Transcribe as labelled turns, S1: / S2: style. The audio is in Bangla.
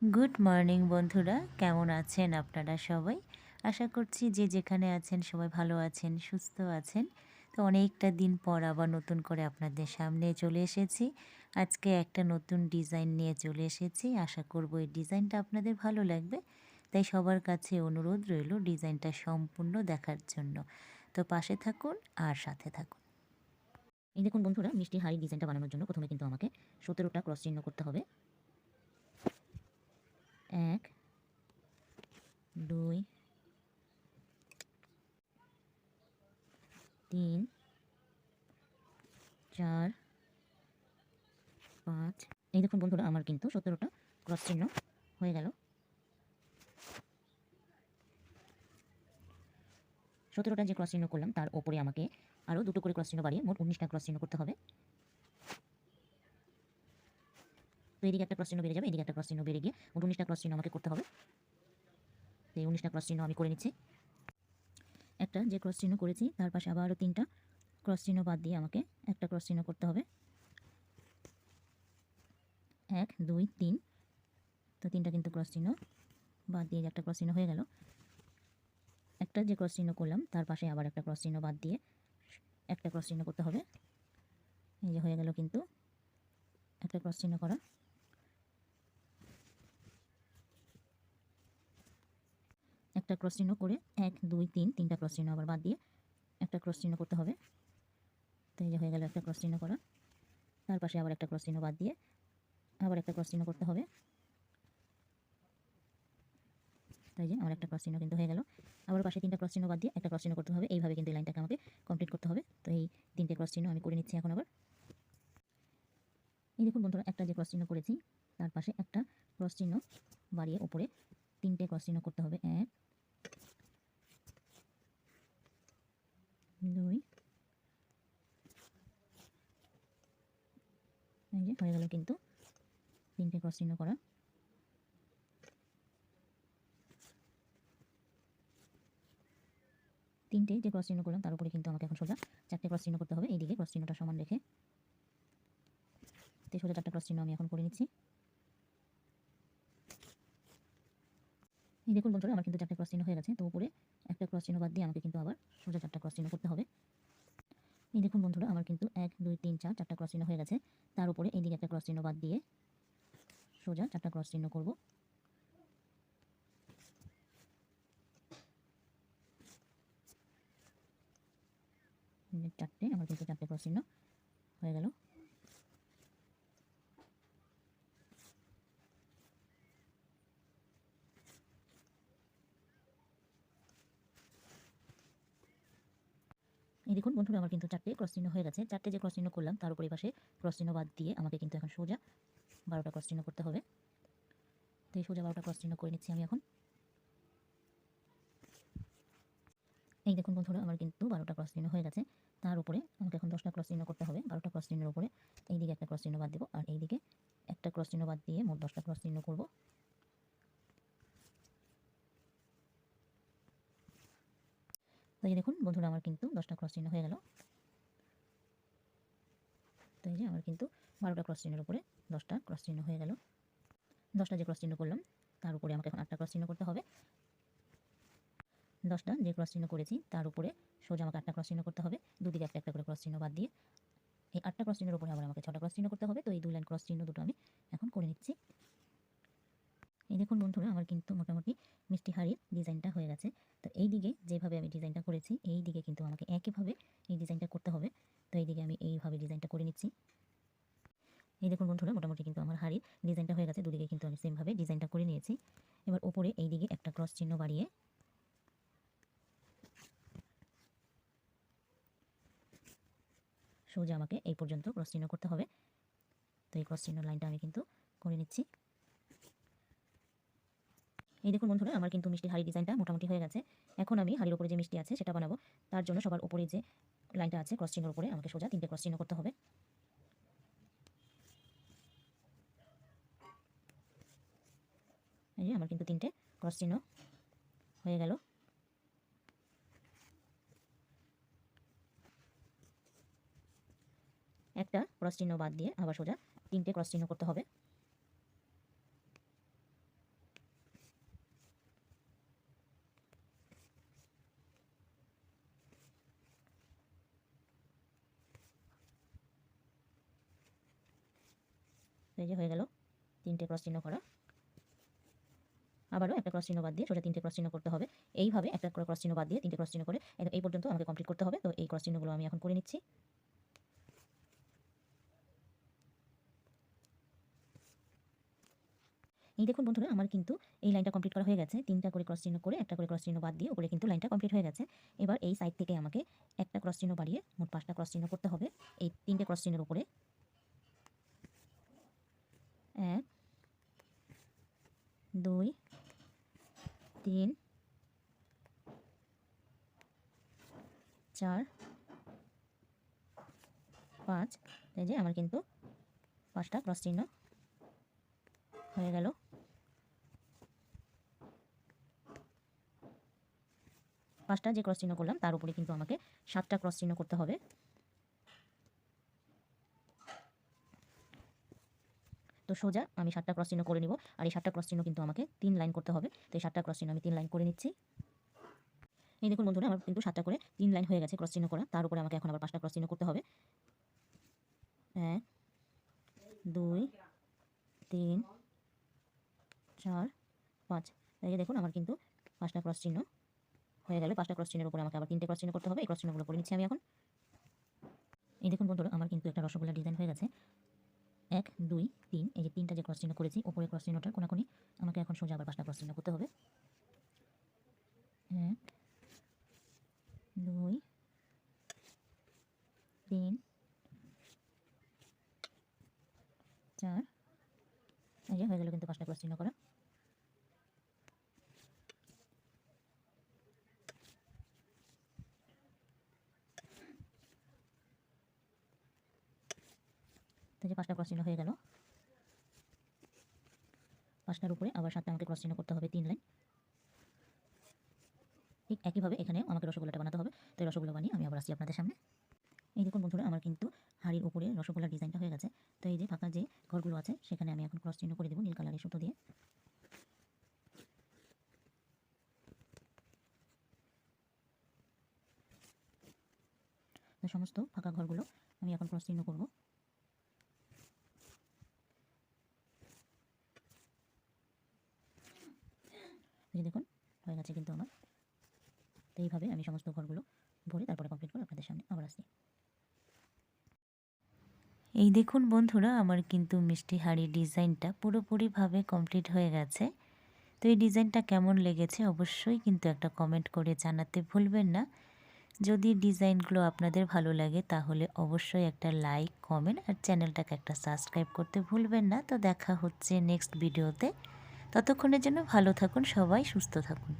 S1: গুড মর্নিং বন্ধুরা, কেমন আছেন আপনারা সবাই? আশা করছি যে যেখানে আছেন সবাই ভালো আছেন, সুস্থ আছেন। তো অনেকটা দিন পর আবার নতুন করে আপনাদের সামনে চলে এসেছি। আজকে একটা নতুন ডিজাইন নিয়ে চলে এসেছি। আশা করব এই ডিজাইনটা আপনাদের ভালো লাগবে। তাই সবার কাছে অনুরোধ রইল ডিজাইনটা সম্পূর্ণ দেখার জন্য। তো পাশে থাকুন আর সাথে থাকুন।
S2: এই দেখুন বন্ধুরা, মিষ্টি হাড়ি ডিজাইনটা বানানোর জন্য প্রথমে কিন্তু আমাকে 17টা ক্রস চিহ্ন করতে হবে। 1 2 3 4 5। এই দেখুন বন্ধুরা, আমার কিন্তু 17টা ক্রস চিহ্ন হয়ে গেল। 17টা যে ক্রস চিহ্ন করলাম তার ওপরে আমাকে আরও দুটো করে ক্রস চিহ্ন বাড়িয়ে মোট 19টা ক্রস চিহ্ন করতে হবে। তো এদিকে একটা ক্রস চিহ্ন বেড়ে যাবে, এদিকে একটা ক্রস চিহ্ন বেড়ে গিয়ে মোট 19টা ক্রস চিহ্ন আমাকে করতে হবে। তো এই 19টা ক্রস চিহ্ন আমি করে নিচ্ছি। একটা যে ক্রস চিহ্ন করেছি তার পাশে আবার আরও 3টা ক্রস চিহ্ন বাদ দিয়ে আমাকে একটা ক্রস চিহ্ন করতে হবে। 1 2 3। তো 3টা কিন্তু ক্রস চিহ্ন বাদ দিয়ে একটা ক্রস চিহ্ন হয়ে গেল। একটা যে ক্রস চিহ্ন করলাম তার পাশে আবার একটা ক্রস চিহ্ন বাদ দিয়ে একটা ক্রস চিহ্ন করতে হবে। এই যে হয়ে গেল কিন্তু একটা ক্রস চিহ্ন করা। একটা ক্রস চিহ্ন করে 1 2 3 তিনটা ক্রস চিহ্ন আবার বাদ দিয়ে একটা ক্রস চিহ্ন করতে হবে। তো এই যে হয়ে গেল একটা ক্রস চিহ্ন করা। তার পাশে আবার একটা ক্রস চিহ্ন বাদ দিয়ে আবার একটা ক্রস চিহ্ন করতে হবে। তাই যে আমার একটা ক্রস চিহ্ন কিন্তু হয়ে গেল। আবার পাশে 3টা ক্রস চিহ্ন বাদ দিয়ে একটা ক্রস চিহ্ন করতে হবে। এইভাবে কিন্তু এই লাইনটাকে আমাকে কমপ্লিট করতে হবে। তো এই 3টে ক্রস চিহ্ন আমি করে নিচ্ছি এখন আবার। এই দেখুন বন্ধুরা, একটা যে ক্রস চিহ্ন করেছি তার পাশে একটা ক্রস চিহ্ন বাড়িয়ে উপরে 3টে ক্রস চিহ্ন করতে হবে। 1 2। এই যে হয়ে গেল কিন্তু 3টে ক্রস চিহ্ন করা। 3টে যে ক্রস চিহ্ন করলাম তার উপরে কিন্তু আমাকে এখন সোজা 4টে ক্রস চিহ্ন করতে হবে। এইদিকে ক্রস চিহ্নটা সমান রেখে তো সোজা 4টা ক্রস চিহ্ন আমি এখন করে নিচ্ছি। এই দেখুন বন্ধুরা, আমার কিন্তু 4টে ক্রস চিহ্ন হয়ে গেছে। তো উপরে একটা ক্রস চিহ্ন বাদ দিয়ে আমাকে কিন্তু আবার সোজা 4টা ক্রস চিহ্ন করতে হবে। এই দেখুন বন্ধুরা, আমার কিন্তু 1 2 3 4 4টা ক্রস চিহ্ন হয়ে গেছে। তার উপরে এইদিকে একটা ক্রস চিহ্ন বাদ দিয়ে সোজা 4টা ক্রস চিহ্ন করব। চারটে আমার কিন্তু 4টে ক্রস চিহ্ন হয়ে গেল। এই দেখুন বন্ধুরা, আমার কিন্তু 4টে ক্রস চিহ্ন হয়ে গেছে। 4টে যে ক্রস চিহ্ন করলাম তার উপরে পাশে ক্রস চিহ্ন বাদ দিয়ে আমাকে কিন্তু এখন সোজা 12টা ক্রস চিহ্ন করতে হবে। তো এই সোজা 12টা ক্রস চিহ্ন করে নিচ্ছি আমি এখন। এই দেখুন বন্ধুরা, আমার কিন্তু 12টা ক্রস চিহ্ন হয়ে গেছে। তার উপরে আমাকে এখন 10টা ক্রস চিহ্ন করতে হবে। 12টা ক্রস চিহ্নের উপরে এইদিকে একটা ক্রস চিহ্ন বাদ দেবো আর এইদিকে একটা ক্রস চিহ্ন বাদ দিয়ে মোট 10টা ক্রস চিহ্ন করব। তো এই দেখুন বন্ধুরা, আমার কিন্তু 10টা ক্রস চিহ্ন হয়ে গেল। তো এই যে আমার কিন্তু 12টা ক্রস চিহ্নের উপরে 10টা ক্রস চিহ্ন হয়ে গেল। 10টা যে ক্রস চিহ্ন করলাম তার উপরে আমাকে এখন 8টা ক্রস চিহ্ন করতে হবে। 10টা যে ক্রস চিহ্ন করেছি তার উপরে সোজা আমাকে 8টা ক্রস চিহ্ন করতে হবে। দুদিকে একটা একটা করে ক্রস চিহ্ন বাদ দিয়ে এই 8টা ক্রস চিহ্নের উপরে আবার আমাকে 6টা ক্রস চিহ্ন করতে হবে। তো এই 2 লাইন ক্রস চিহ্ন দুটো আমি এখন করে নিচ্ছি। এই দেখুন বন্ধুরা, আমার কিন্তু মোটামুটি মিষ্টি হাড়ির ডিজাইনটা হয়ে গেছে। তো এই দিকে যেভাবে আমি ডিজাইনটা করেছি এই দিকে কিন্তু আমাকে একইভাবে এই ডিজাইনটা করতে হবে। তো এই দিকে আমি এইভাবে ডিজাইনটা করে নিচ্ছি। এই দেখুন বন্ধুরা, মোটামুটি কিন্তু আমার হাড়ির ডিজাইনটা হয়ে গেছে। দুদিকে কিন্তু আমি সেমভাবে ডিজাইনটা করে নিয়েছি। এবার ওপরে এই দিকে একটা ক্রস চিহ্ন বাড়িয়ে সোজা আমাকে এই পর্যন্ত ক্রস চিহ্ন করতে হবে। তো এই ক্রস চিহ্ন লাইনটা আমি কিন্তু করে নিচ্ছি। এই দেখুন বন্ধুরা, আমার কিন্তু মিষ্টির হাড়ি ডিজাইনটা মোটামুটি হয়ে গেছে। এখন আমি হাড়ির উপরে যে মিষ্টি আছে সেটা বানাবো। তার জন্য সবার উপরে যে লাইনটা আছে ক্রস চিহ্নের উপরে আমাকে সোজা 3টে ক্রস চিহ্ন করতে হবে। এই যে আমার কিন্তু 3টে ক্রস চিহ্ন হয়ে গেল। একটা ক্রস চিহ্ন বাদ দিয়ে আবার সোজা 3টে ক্রস চিহ্ন করতে হবে। এই যে হয়ে গেল 3টে ক্রস চিহ্ন করা। আবারও একটা ক্রস চিহ্ন বাদ দিয়ে সোজা 3টে ক্রস চিহ্ন করতে হবে। এইভাবে একটা করে ক্রস চিহ্ন বাদ দিয়ে 3টে ক্রস চিহ্ন করে এই পর্যন্ত আমাকে কমপ্লিট করতে হবে। তো এই ক্রস চিহ্নগুলো আমি এখন করে নিচ্ছি। এই দেখুন বন্ধুরা, আমার কিন্তু এই লাইনটা কমপ্লিট করা হয়ে গেছে। 3টা করে ক্রস চিহ্ন করে একটা করে ক্রস চিহ্ন বাদ দিয়ে উপরে কিন্তু লাইনটা কমপ্লিট হয়ে গেছে। এবার এই সাইড থেকে আমাকে একটা ক্রস চিহ্ন বাড়িয়ে মোট 5টা ক্রস চিহ্ন করতে হবে এই 3টে ক্রস চিহ্নের উপরে। 1 2 3 4 5। এই যে আমার কিন্তু 5টা ক্রস চিহ্ন হয়ে গেল। পাঁচটা যে ক্রস চিহ্ন করলাম তার উপরে কিন্তু আমাকে 7টা ক্রস চিহ্ন করতে হবে। তো সোজা আমি 7টা ক্রস চিহ্ন করে নিব। আর এই 7টা ক্রস চিহ্ন কিন্তু আমাকে 3 লাইন করতে হবে। তো এই 7টা ক্রস চিহ্ন আমি 3 লাইন করে নিচ্ছি। এই দেখুন বন্ধুরা, আমার কিন্তু 7টা করে 3 লাইন হয়ে গেছে ক্রস চিহ্ন করা। তার উপরে আমাকে এখন আবার 5টা ক্রস চিহ্ন করতে হবে। 1 2 3 4 5। এই যে দেখুন আমার কিন্তু 5টা ক্রস চিহ্ন হয়ে গেল। 5টা ক্রস চিহ্নের উপরে আমাকে আবার 3টে ক্রস চিহ্ন করতে হবে। এই ক্রস চিহ্নগুলো করে নিচ্ছি আমি এখন। এই দেখুন বন্ধুরা, আমার কিন্তু একটা রসগোল্লা ডিজাইন হয়ে গেছে। 1 2 3, এই যে 3টা যে ক্রস চিহ্ন করেছি উপরে ক্রস চিহ্নটার কোনাকুনি আমাকে এখন সোজা আবার 5টা ক্রস চিহ্ন করতে হবে। 1 2 3 4। এই যে হয়ে গেল কিন্তু 5টা ক্রস চিহ্ন করা। তো যে 5টা ক্রস চিহ্ন হয়ে গেল। 5টার উপরে আবার 7টা আমাকে ক্রস চিহ্ন করতে হবে 3 লাইন। ঠিক একইভাবে এখানেও আমাকে রসগোল্লাটা বানাতে হবে। তো এই রসগোল্লা বানিয়ে আমি আবার আসছি আপনাদের সামনে। এই দেখুন বন্ধুরা, আমার কিন্তু হাঁড়ির উপরে রসগোল্লার ডিজাইনটা হয়ে গেছে। তো এই যে ফাঁকা যে ঘরগুলো আছে সেখানে আমি এখন ক্রস চিহ্ন করে দেবো নীল কালারের সুতো দিয়ে। তো সমস্ত ফাঁকা ঘরগুলো আমি এখন ক্রস চিহ্ন করব। এই যে দেখুন হয়ে গেছে কিন্তু আমার। তো এইভাবে আমি সমস্ত ঘরগুলো ভরে তারপরে কমপ্লিট করে আপনাদের সামনে আবার আসছি।
S1: এই দেখুন বন্ধুরা, আমার কিন্তু মিষ্টি হাঁড়ির ডিজাইনটা পুরোপুরিভাবে কমপ্লিট হয়ে গেছে। তো এই ডিজাইনটা কেমন লেগেছে অবশ্যই কিন্তু একটা কমেন্ট করে জানাতে ভুলবেন না। যদি ডিজাইনগুলো আপনাদের ভালো লাগে তাহলে অবশ্যই একটা লাইক, কমেন্ট আর চ্যানেলটাকে একটা সাবস্ক্রাইব করতে ভুলবেন না। তো দেখা হচ্ছে নেক্সট ভিডিওতে। ততক্ষণের জন্য ভালো থাকুন সবাই, সুস্থ থাকুন।